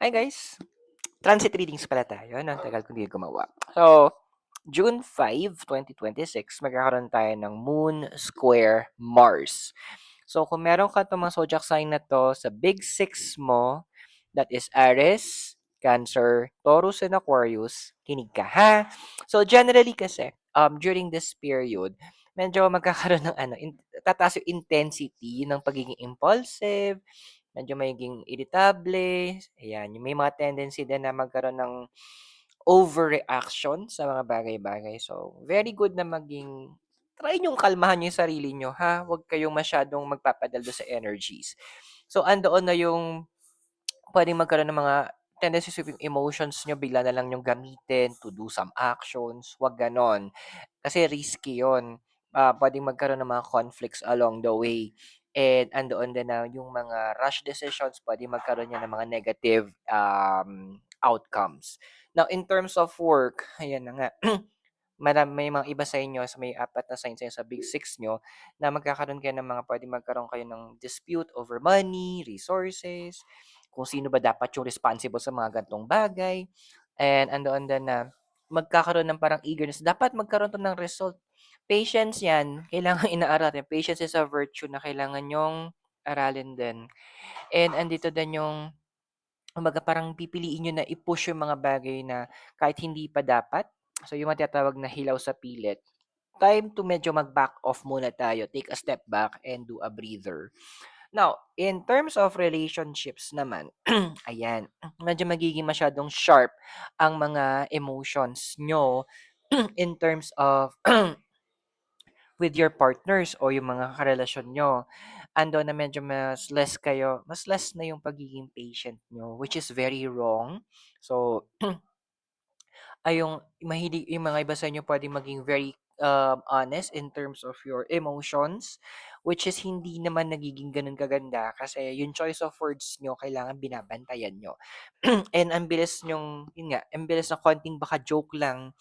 Hi guys! Transit readings pala tayo, no? Tagal kong di gumawa. So, June 5, 2026, magkakaroon tayo ng Moon Square Mars. So, kung meron ka itong mga zodiac sign na to sa Big Six mo, that is Aries, Cancer, Taurus, and Aquarius, kinig ka, ha? So, generally kasi, during this period, medyo magkakaroon ng tataas yung intensity ng pagiging impulsive, medyo magiging irritable, ayan, yung may mga tendency din na magkaroon ng overreaction sa mga bagay-bagay. So, very good na try niyong kalmahan yung sarili niyo, ha? Huwag kayong masyadong magpapadala sa energies. So, andoon na yung puwedeng magkaroon ng mga tendencies of yung emotions niyo bigla na lang niyong gamitin to do some actions, 'wag gano'n. Kasi risky 'yun. Puwedeng magkaroon ng mga conflicts along the way and andoon din na yung mga rush decisions, puwedeng magkaroon yan ng mga negative, outcomes. Now in terms of work, ayan na nga, may mga iba sa inyo sa may 4 na sign sa Big Six niyo na magkakaroon kayo ng mga puwedeng magkaroon kayo ng dispute over money, resources, kung sino ba dapat yung responsible sa mga ganitong bagay. And andoon din na magkakaroon ng parang eagerness, dapat magkaroon 'to ng result. Patience 'yan, kailangang inaaral. Patience is a virtue na kailangan niyong aralin din. And andito din yung kumbaga parang pipiliin niyo na i-push yung mga bagay na kahit hindi pa dapat. So yung mga tinatawag na hilaw sa pilit. Time to medyo mag-back off muna tayo. Take a step back and do a breather. Now, in terms of relationships naman, ayan, medyo magiging masyadong sharp ang mga emotions nyo in terms of with your partners o yung mga karelasyon nyo. Ando na medyo mas less na yung pagiging patient nyo, which is very wrong. So, yung mga iba sa inyo puwedeng maging very, honest in terms of your emotions, which is hindi naman nagiging gano'n kaganda kasi yung choice of words niyo kailangan binabantayan niyo. And ang bilis niyong yun nga, ang bilis na konting baka joke lang,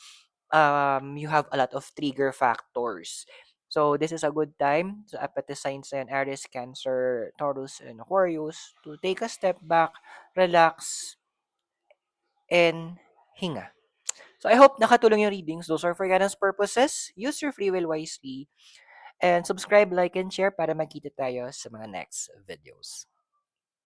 you have a lot of trigger factors. So, this is a good time sa apat na signs na yan, Aries, Cancer, Taurus, and Aquarius, to take a step back, relax, and hinga. So I hope nakatulong yung readings. Those are for guidance purposes. Use your free will wisely. And subscribe, like, and share para makita tayo sa mga next videos.